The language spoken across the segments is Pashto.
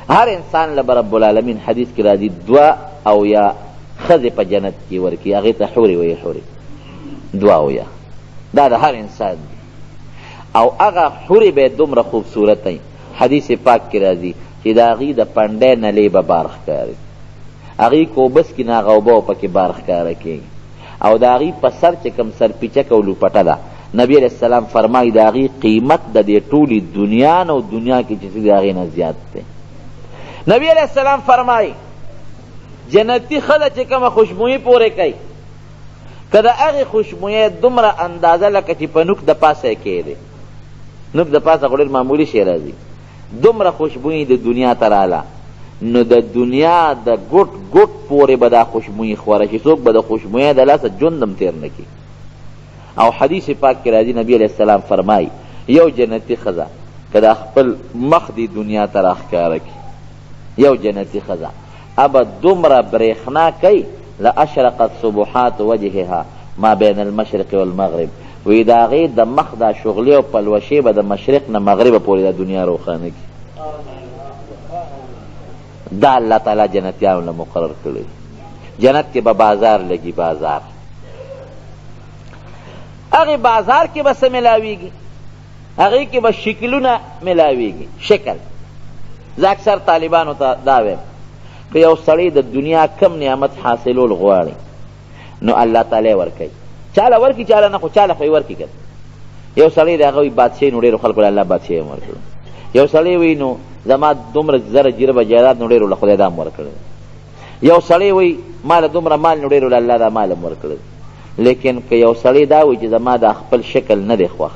هر انسان له رب العالمین حدیث کې راځي 2 او یا ښځې په جنت کې ورکړي، هغې ته حورې وایي، حورې 2 او یا، دا د هر انسان دی. او هغه حورې به دومره خوبصورت وي، حدیث پاک کې راځي چې د هغې د پنډۍ نلې به بار ښکاري، هغې کوبس کې نه هغه اوبه پکې بار ښکاره کېږي. او د هغې په سر چې کوم سرپیچک او لوپټه ده، نبی علیہ السلام فرمایي د هغې قیمت د دې ټولې دنیا نه او دنیا کې چې څه د هغې نه زیات دی. نبی علیہ السلام فرمایي جنتی ښځه چې کومه خوشبویي پورې کوي، که د هغې خوشبویۍ دومره اندازه لکه چې په نوک د پاسه یې کېدی، نوک د پاسه خو ډېر معمولي شی راځي، دومره خوشبویي د دنیا ته راله، نو د دنیا د ګوټ ګوټ پورې به دا خوشبویي خوره شي، څوک به د خوشبویۍ د لاسه ژوند هم تېر نه کړي. او حدیث پاک کې راځي نبی علیہ السلام فرمایي یو جنتی ښځه که دا خپل مخ دی دنیا ته راښکاره کړي، یو جنتی ښځه ابه دومره برېښنا کوي لاشرقت سبحات وجهها ما بین المشرق والمغرب، وی د هغې د مخ دا شغلې او پلوشې به د مشرق نه مغربه پورې دا دنیا روښانه کړي. دا الله تعالی جنتیانو له مقرر کړی. جنت کې به بازار لګي، بازار هغې بازار کې به څه ملاویږي، هغې کې به شکلونه ملاویږي. شکل زه اکثر طالبانو ته دا وایم که یو سړی د دنیا کم نعمت حاصلول غواړي نو الله تعالی ورکوي، چاله ورکي چاله نه، خو چاله خو یې ورکي که یو سړی د هغه وي بادشاهي نو ډېرو خلکو له الله بادشاهي هم ورکړي، یو سړی وي نو زما دومره زره جربه جایداد نو ډېرو له خدای دا هم ورکړی، یو سړی وي ما له دومره مال نو ډېرو له الله دا مال هم ورکړی. لیکن که یو سړی دا وي چې زما دا خپل شکل نه دی خوښ،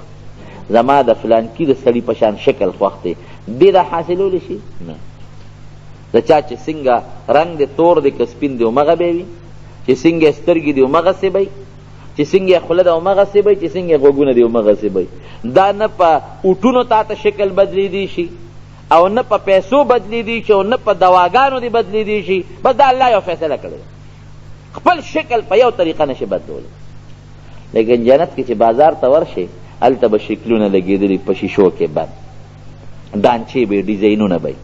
زما د فلانکي د سړي په شان شکل خوښ دی، دې دا حاصلولی شي نه. د چا چې څنګه رنګ دی تور دی که سپین دی همغه به وي، چې څنګه سترګې دي همغسې به وي، چې څنګه خوله ده همغسې به وي، چې څنګه غوږونه دي همغسې به وي. دا نه په اوټونو تا ته شکل بدلېدی شي او نه په پیسو بدلېدی شي او نه په دواګانو دې بدلېدی شي، بس دا الله یو فیصله کړې، خپل شکل په یو طریقه نشي بدلولی. لیکن جنت کې چې بازار ته ورشي هلته به شکلونه لګېدلي په شیشو کې بند، دانچې به ډیزاینونه به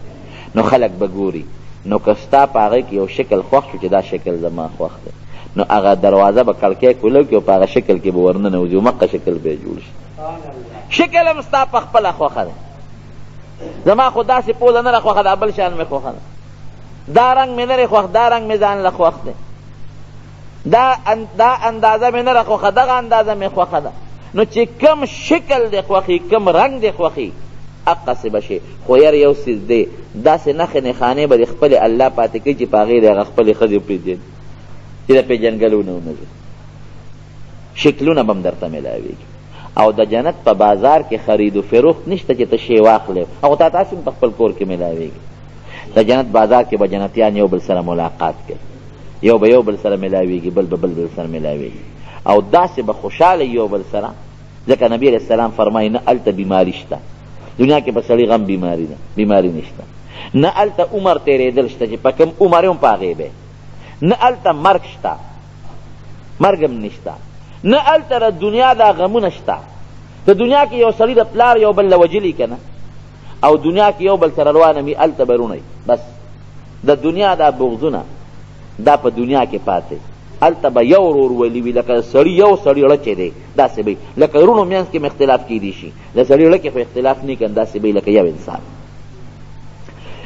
نو خلک به ګوري، نو که ستا په هغې کې یو شکل خوښ شو چې دا شکل زما خوښ دی، نو هغه دروازه به کړکۍ کولو کړي او په هغه شکل کې به ورننوځي، مقه شکل به یې جوړ شي. شکل هم ستا په خپله خوښه دی، زما خو داسې پوزه نه ده خوښه، دا بل شان مې خوښه ده، دا رنګ مې نه دی خوښ، دا رنګ مې ځان له خوښ دی، دا اندازه مې نه ده خوښه، دغه اندازه مې خوښه ده. نو چې کم شکل دی خوښي، کم رنګ دی خوښي، اقصې به شي. خو یار یو څیز دی، داسې نښې نښانې به د خپلې الله پاتې کوي چې په هغې د هغه خپلې ښځې وپېژني چې د پېژنګلونه ونه ځي، شکلونه به هم درته میلاوېږي. او د جنت په بازار کې خرید و فروخت نشته چې ته شی واخلې، او تا تاسې هم په خپل کور کې میلاوېږي. د جنت بازار کې به جنتیان یو بل سره ملاقات کوي، یو به یو بل سره میلاوېږي، بل به بل سره میلاوېږي، او داسې به خوشحاله یو بل سره. ځکه نبی علیہ السلام فرمایي نه هلته بیماري شته، دنیا کې په سړي غم بیماري ده، بیماري نشته، نه هلته عمر تېرېدل شته چې په کوم عمر هم په هغې به، نه هلته مرګ شته، مرګ هم نشته، نه هلته د دنیا دا غمونه شته. د دنیا کې یو سړي د پلار یو بل له وجلي که نه، او دنیا کې یو بل سره روانه وي، هلته به روڼی، بس د دنیا دا بغضونه دا په دنیا کې پاتې، هلته به یو ورورولي وي، لکه سړي یو سړي ړه چې دی داسې به لکه رونو منځ کې م اختلاف کیدی شي، د سړي ړه کې خو اختلاف نه کن، داسې به لکه یو انسان.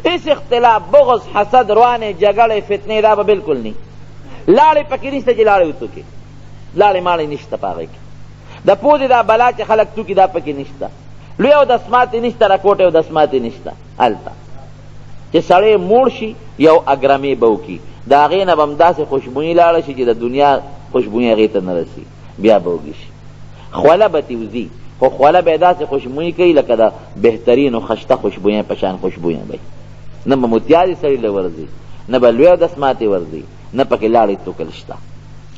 هېڅ اختلاف، بغض، حسد، روانې، جګړې، فتنې دا به بلکل نه، لاړې پکې نشته چې لاړې وتوکې، لاړې ماړې نشته په هغې کې، د پوزې دا بلا چې خلک توکي دا پکې نشته، لوی او دسماتې نشته، راکوټې او دسماتې نشته. هلته چې سړی موړ شي یو اګرمې به وکړي، د هغې نه به هم داسې خوشبویي لاړه شي چې د دنیا خوشبویي هغې ته نه رسي، بیا به وږي شي. خوله به تې وځي، خو خوله به یې داسې خوشبویي کوي لکه د بهترینو خشته خوشبویۍ په شان خوشبویۍ به نه به متیازې سړي له ورځي، نه به لوی او دسماتې ورځي، نه پکې لاړې توکل شته،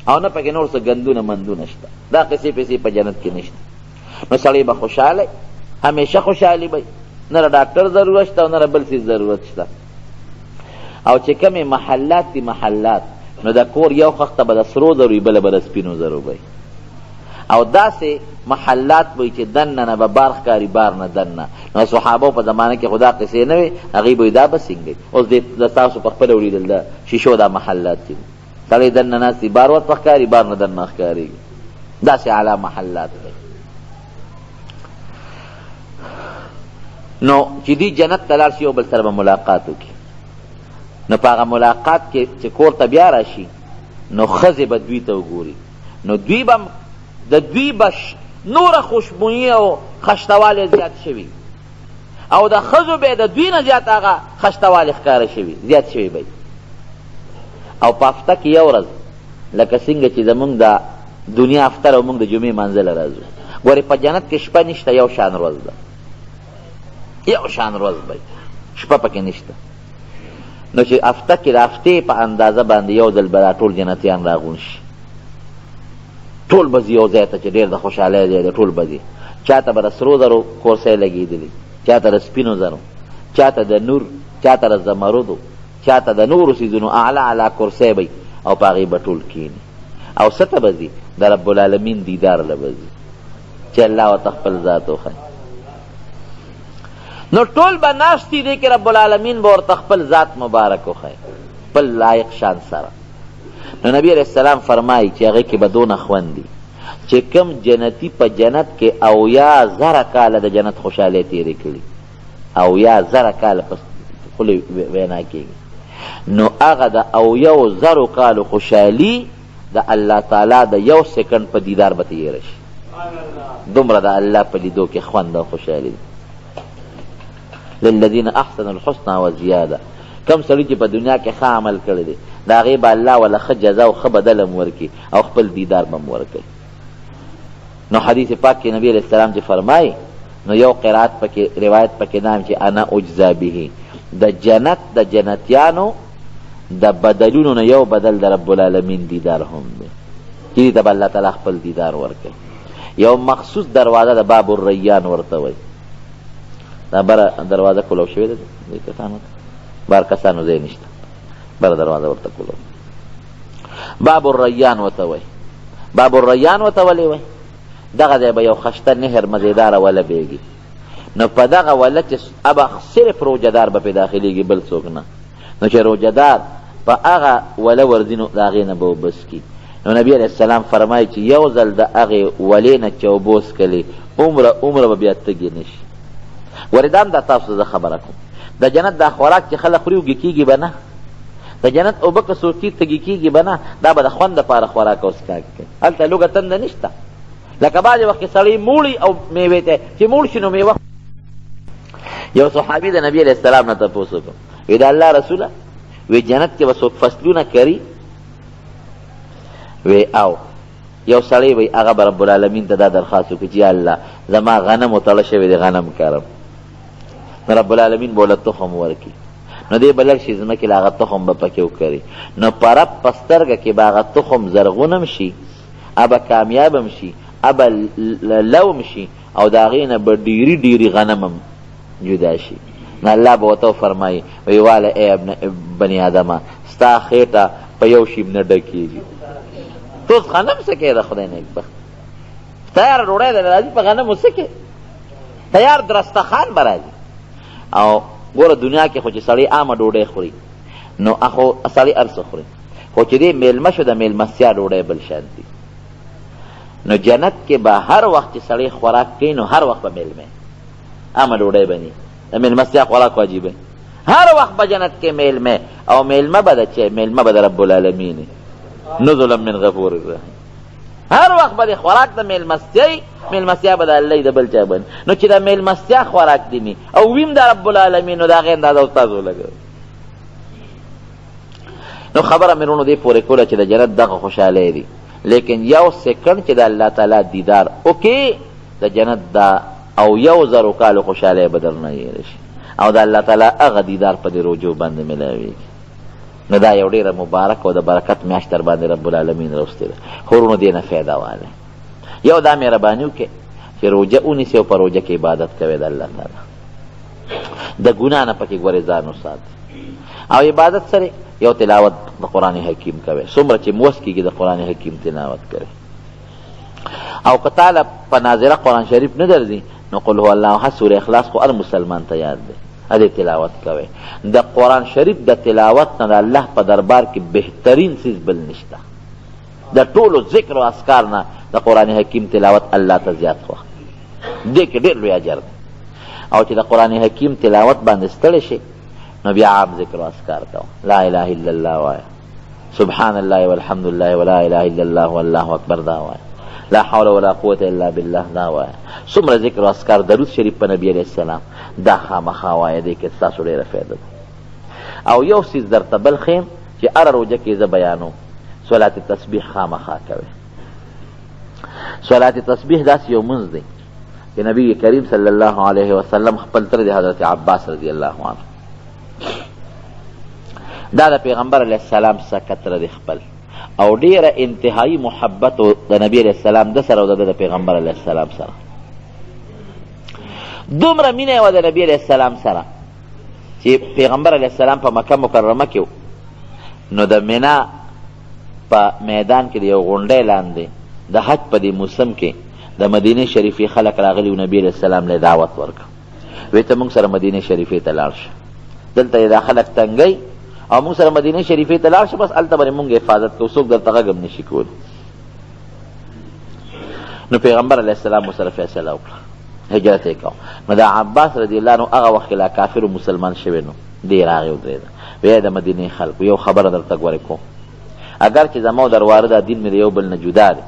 او نه پکې نور څه ګندونه مندونه شته. دا قصې پیسې په جنت کې نشته. نو سړی به خوشحاله، همیشه خوشحالي به، نه د ډاکټر ضرورت شته او نه د بل څیز ضرورت شته. او چې کمې محلات دي محلات، نو د کور یو خښته به د سرو زرو وي، بله به د سپینو زرو به، او داسې محلات وي چې دننه نه به بار ښکاري بار نه دننه. نو صحابو په زمانه کې خدا قصې نه وي، هغوی به دا به څنګه اوس د تاسو په خپله ولیدل د شیشو دا محلات چې سړی دننه ناست دي بار ورته ښکاري بار نه دننه ښکارېږي، داسې اعلی محلات دی. نو چې دی جنت ته لاړ شي یو بل سره به ملاقات وکړي، نو په هغه ملاقات کې چې کور ته بیا راشي نو ښځې به دوی ته وګوري، نو دوی به د دوی به نوره خوشبویي او خشتوالی زیات شوي، او د ښځو به د دوی نه زیات هغه خشتوالی ښکاره شوي زیات شوي به. او په هفته کې یو ورځ لکه څنګه چې زمونږ د دنیا افتر او موږ د جمعې منځله راځو، ګورې په جنت کې شپه نشته، یو شان ورځ ده، یو شان ورځ به شپه پکې نشته. نو چې هفته کې د هفتې په اندازه باندې یو ځل به دا ټول جنتیان راغون شي، ټول به ځي یو ځای ته چې ډېر د خوشحالۍ ځای دی، ټول به ځي. چاته به د سرو زرو کورسۍ لګېدلي، چاته د سپینو زرو، چاته د نور، چاته د زمرودو، چاته د نورو څیزونو اعلی اعلی کورسۍ به او په هغې به ټول کښېني. او څه ته به ځي؟ د رب العالمین دیدار له به ځي چې الله ورته خپل ذات وښایي. نو ټول به ناست دي کې رب العالمین به ورته خپل ذات مبارک وښایي خپل لایق شان سره. نو نبی علیہ السلام فرمایي چې هغې کې به دونه خوند دي چې کم جنتی په جنت کې 80,000 کاله د جنت خوشحالۍ تېرې کړي، 80,000 کاله په خپلې وینا کېږي، نو هغه د 80,000 کالو خوشحالي د الله تعالی د یو سکنډ په دیدار به تېره شي. دومره د الله په لیدو کې خوند او خوشحالي دي. للذین احسنوا الحسنى وزیاده. کم سړي چې په دنیا کې ښه عمل کړی دی د هغې به الله وله ښه جزا او ښه بدل هم ورکړي او خپل دیدار به هم ورکوي. نو حدیث پاک کې نبی علیہ السلام چې فرمایي، نو یو قرات پکې روایت پکې نام چې انا اجزا به، د جنت د جنتیانو د بدلونو نه یو بدل د رب العالمین دیدار هم دی چې ته به الله تعالی خپل دیدار ورکوي. یو مخصوص دروازه د باب الریان ورته وایي، دا بره دروازه کولو شوې ده دې کسانو ته، بار کسانو ځای نشته، بره دروازه ورته کولو. باب الریان ورته وایي. باب الریان ورته ولې وایي؟ دغه ځای به یو خشته نهر مزیداره وله بیږي، نو په دغه وله چې ابه صرف روجهدار به پې داخلېږي بل څوک نه، نو چې روجهدار په هغه وله ورځي نو د هغې نه به اوبه څکي. نو نبی علیہ السلام فرمایي چې یو ځل د هغې ولې نه چې اوبه وڅکلې عمره به بیا تږي نه شي. ورې دا هم دا تاسو زه خبره کوم، د جنت دا خوراک چې خلک خوري اوږې کېږي به نه، د جنت اوبه که څوک تږي کېږي به نه، دا به د خوند دپاره خوراک او څښاک کوي. هلته لوږه تنده نشته. لکه بعضې وخت کې سړی موړي او میوې ته چې موړ شي نو میوه. یو صحابي د نبي علیہ السلام نه تپوس وکړ، وی د الله رسوله وی جنت کې به څوک فصلونه کري؟ وی او یو سړی وی هغه به رب العالمین ته دا درخواست وکړي چې یا الله زما غنم وتړه شوی دی غنم کرم، نو رب العالمین به له تخم ورکړي، نو دی به لږ شي ځمکې له هغه تخم به پکې وکري، نو په رب په سترګه کې به هغه تخم زرغون هم شي، ابه کامیاب هم شي، ابه لوم شي، او د هغې نه به ډېري غنم هم جدا شي. نو الله به ورته وفرمایي وی واله ای بني آدمه ستا خېټه په یو شي نه ډکېږي، ته اوس غنم څه کوې د خدای نیکبخت، تیاره ډوډۍ ده راځي په غنمو څه کوې، تیار درستخان به راځي. او ګوره دنیا کې خو چې سړی عامه ډوډۍ خوري نو خو سړی هر څه خوري، خو چې دی میلمه شو د میلمستیا ډوډۍ بل شان دي. نو جنت کې به هر وخت چې سړی خوراک کوي نو هر وخت به میلمه عامه ډوډۍ بني، د میلمستیا خوراک واجب دی، هر وخت به جنت کې میلمه، او میلمه به د چی؟ میلمه به د رب العالمین نزلا من غفور الرحیم. هر وخت به د خوراک د میلمستیا به د الله د بل چا بني، نو چې د میلمستیا خوراک دی او ویم د رب العالمین نو د هغې اندازه استاد ولګوي. نو خبره مې وروڼو دې پورې کوله چې د جنت دغه خوشحالی دی، لیکن یو سکنډ چې د الله تعالی دیدار وکړي د جنت دا او 1,000 کالو خوشحالی به درنه هېره شي، او د الله تعالی هغه دیدار په دې روجو باندې میلاویږي. نو دا یو ډېره مبارک او د برکت میاشت در باندې رب العالمین راوستې ده. خو وروڼو دې نه فایده والی، یو دا مهرباني وکړئ چې روجه ونیسئ او په روجه کې عبادت کوئ د الله تعالی، د ګناه نه پکې ګورې ځان وساتئ، او عبادت سره یو تلاوت د قرآن حکیم کوئ، څومره چې موس کېږي د قرآن حکیم تلاوت کوئ، او که تعالی په ناظره قرآن شریف نه درځي نو قل هو الله احد سوره اخلاص خو هر مسلمان ته یاد دی، هدې تلاوت کوئ. د قرآن شریف د تلاوت نه د الله په دربار کې بهترین څیز بل نشته. د ټولو ذکر او اذکار نه د قرآن حکیم تلاوت الله ته زیات خوښ دې کې ډېر لوی اجر دی. او چې د قرآن حکیم تلاوت باندې ستړی شي نو بیا عام ذکر او اذکار کوه، لا اله الا الله وایه، سبحان الله والحمد لله ولا اله الا الله والله اکبر دا وایه، لا حول ولا قوة الا بالله دا وایه. څومره ذکر او اذکار درود شریف په نبی علیہ السلام دا خامخا وایه، دې کې ستاسو ډېره فایده ده. او یو څیز درته بل ښیم چې هره روژه کې زه بیانوم، صلات تسبیح خامخا کوئ. صلات تسبیح داسې یو منځ دی چې نبی کریم صلی الله علیه وسلم خپل تر دی حضرت عباس رضی الله عنه دا د پیغمبر علیه السلام څخه کتره دی خپل، او ډیره انتهایی محبت د نبی علیه السلام د سره او د پیغمبر علیه السلام سره. دومره مینه وه د نبی علیه السلام سره چې پیغمبر علیه السلام په مکه مکرمه کې نو د مینا په میدان کې د یو غونډۍ لاندې د حج په دې موسم کې د مدینې شریفې خلک راغلي و، نبي علیه السلام له دعوت ورکړه، وی ته موږ سره مدینې شریفې ته لاړ شه، دلته یې دا خلک تنګی او موږ سره مدینې شریفې ته لاړ شه، بس هلته به موږ حفاظت کوو، څوک درته غږ هم نشي کولی. نو پیغمبر علیه السلام ورسره فیصله وکړه، هجرت یې کوو. نو دا عباس رضی الله عنه هغه وخت کې لا کافر و مسلمان شوی نو دی راغی ودرېده، وی د مدینې خلکو یو خبره درته ګورې کوم، اگر چې زما در واره دا دین مې د یو بل نه جدا دی،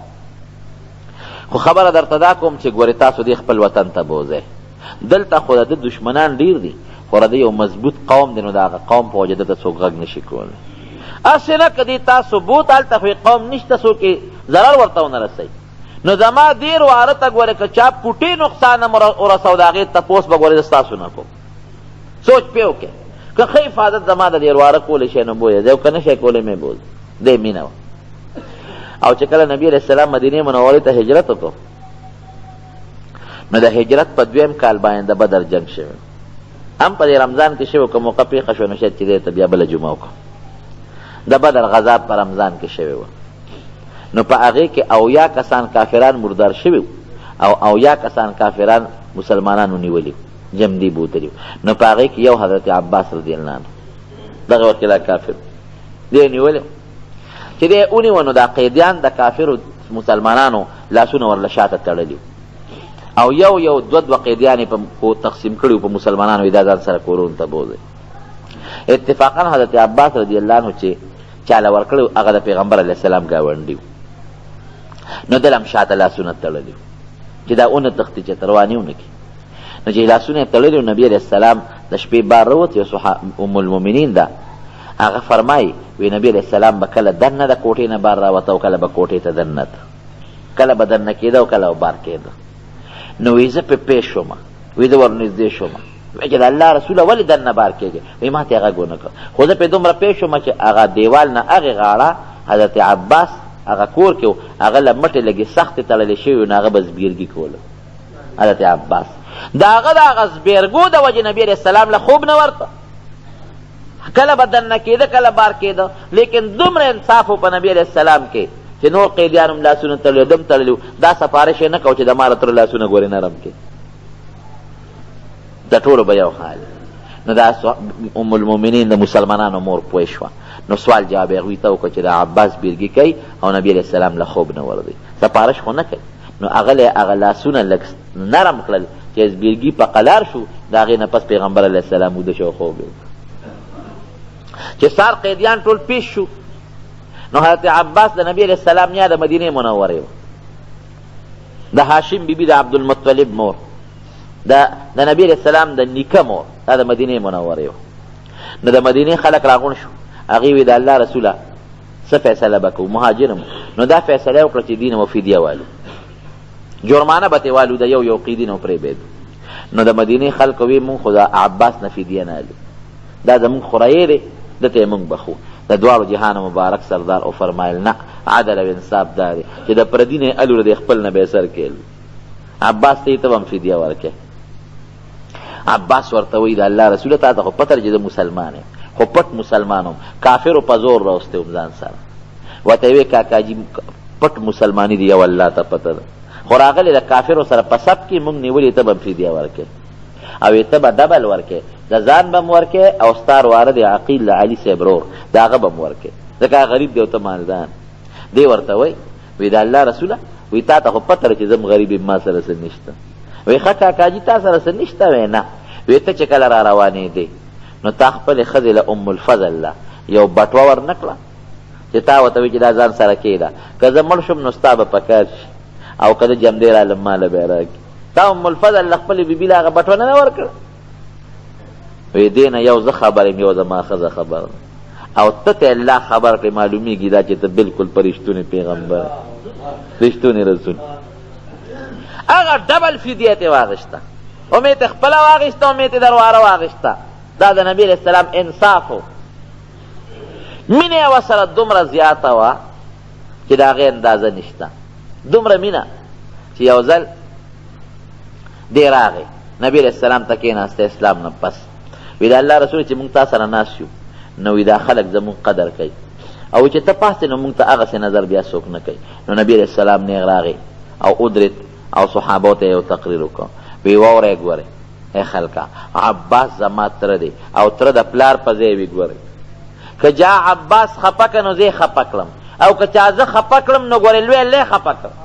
خو خبره درته دا کوم چې ګورې تاسو دې خپل وطن ته بوځئ، دلته خو د دشمنان ډیر دي، خو د یو مضبوط قوم دی نو د هغه قوم په وجه دلته څوک غږ نشي کولی. هسې نه که دې تاسو بوت هلته خو قوم نشته څوک یې ضرر ورته ونه رسوي، نو زما دیر واره ته ګورې که چا پوټي نقصان هم ورسو د هغې تپوس به ګورې زه ستاسو نه کوم. سوچ پې وکړې که ښه حفاظت زما د دیر واره کولی شی نو بوځې، او که نه شی کولی مې بوځ. دې مینه وه. او چې کله نبی علیه السلام مدینې منورې ته هجرت وکړو نو د هجرت په دویم کال باندې د بدر جنگ شوی، هم په دې رمضان کې شوی، که موقع پېښه شوه نو شاید چې دې ته بیا بله جمعه وکړو. د بدر غذا په رمضان کې شوی وه، نو په هغې کې 80 کسان کافران مردار شوي او 80 کسان کافران مسلمانانو نیولي جمدي بوتلي، نو په هغې کې یو حضرت عباس رضی الله عنه دغه وخت کې لا کافر دې نیولي چې دې ونیوه، نو دا قیدیان د کافرو مسلمانانو لاسونه ورله شاته تړلي او یو یو دوه قیدیان یې په تقسیم کړي په مسلمانانو، دا ځان سره کورونو ته بوځئ. اتفاقا حضرت عباس رضی الله عنه چې چاله ورکړی هغه د پیغمبر علیه السلام ګاونډي نو دل هم شاته لاسونه تړلي چې دا ونه تښتي چې ته روانې ونه کړي. نو چې لاسونه یې تړلي نبي علیه السلام د شپې بار راوت، یو ام المؤمنین ده هغه فرمایي وی نبی علیه السلام به کله دننه د کوټې نه بار راوته او کله به کوټې ته دننه ته، کله به دننه کېده او کله به بار کېده. نو وی زه پې پیښ شوم، وی زه ورنږدې شوم، وی چې د الله رسوله ولې دننه بار کېږي، وی ما ته یې غږ ونه کړ، خو زه پې دومره پیښ شوم چې هغه دیوال نه هغې غاړه حضرت عباس هغه کور کې و، هغه له مټې لږې سختې تړلې شوي و، نو هغه به زبیرګي کوله حضرت عباس. د هغه د هغه زبیرګو د وجې نبي علیه السلام له خوب نه ورته، کله به دننه کېده کله بار کېده، لیکن دومره انصاف و په نبي علیه السلام کې چې نور قیدیان هم لاسونه تړلي دم تړلي، دا سفارش یې نه کو چې د ماره تر لاسونه ګورې نرم کې، د ټولو به یو حال. نو دا ام المؤمنین د مسلمانانو مور پوه شوه، نو سوال جواب یې هغوی ته وکړه چې د عباس بیرګي کوي او نبي علیه السلام له خوب نه ورځي، سفارش خو نه کوي. نو هغه هغه لاسونه لږ نرم کړل چې بیرګي په قلار شو، د هغې نه پس پیغمبر علیه السلام وده شو خوب یې چې سار قیدیان ټول پیش شو. نو حضرت عباس د نبی علیه السلام یا د مدینې منورې و، د هاشم بیبي د عبدالمطلب مور، د نبی علیه السلام د نیکه مور، دا د مدینې منورې و. نو د مدینې خلک راغون شو، هغې وی د الله رسوله څه فیصله به کوو، مهاجر مو. نو دا فیصله یې وکړه چې دین مو فدیه والو، جرمانه به ترې والو، د یو یو قیدي نه پرېږدو. نو د مدینې خلکو وی مونږ خو د عباس نه فدیه نه الو، دا زمونږ خورایې دی، دته یې مونږ بخو. د دواړو جهان مبارک سردار او فرمایل نه عدل او انصاف دا دی چې د پردي نه الو د خپل نه به سر کېل. عباس ته یې ته هم فدیه ورکړې. عباس ورته وایي د الله رسوله تا ته خو پته چې زه مسلمان یم، خو پټ مسلمان هم، کافرو په زور راوستی وم ځان سره. ورته یې وایي کاکاجي پټ مسلمانی دی یو الله ته پته ده، خو راغلی د کافرو سره په سب کې مونږ نیولې ته به فدیه ورکې او ته به ډبل ورکې، د ځان به م ورکې او ستار واره د عقیل علي صاحب رور د هغه به م ورکې، ځکه غریب دی او ته مالدان. دی ورته وی د الله رسوله وی تا ته خو پته ده چې زم غریب یم ما سره څه نشته. وی ښه کاکاجي تا سره څه نشته؟ وی نه. وی ته چې کله را روانېدې نو تا خپلې ښځې له ام الفضل له یو بټوه ور نه کړه چې تا ورته وایي چې دا ځان سره کېږده، که زه مړ شم نو ستا به پکار شي او که زه جمدې رالم ماله به یې راکړي. تا ام الفضل له خپلې بیبي له هغه بټوه نه ورکړه؟ وی دې نه یو زه خبر یم یو زما ښځه خبر ده او ته ته الله خبر کړې معلومیږي دا چې ته بلکل په رښتونې پیغمبر رښتونې رسول. هغه ډبل فدیه ترې واخېسته، امید یې خپله واخېسته، امید یې درواره واخېسته. دا د نبي علیه السلام انصاف و. مینه یې ورسره دومره زیاته وه چې د هغې اندازه نشته. دومره مینه چې یو ځل دی راغی نبي علیه السلام ته کېناسته اسلام نه پس. وی د الله رسول چې مونږ تا سره ناست یو نو وی دا خلک زمونږ قدر کوي او چې ته پاس نو مونږ ته هغسې نظر بیا څوک نه کوي. نو نبي علیه السلام نیغ راغی او ادرت او صحابو ته یو تقریر وکړ. وی واورئ ګورئ ای خلکه عباس زما تره دی او تره د پلار په ځای وي. ګورئ که جا عباس خفه که نو زه یې خفه کړم او که چا زه خفه کړم نو ګورئ لوی الله خفه کړم.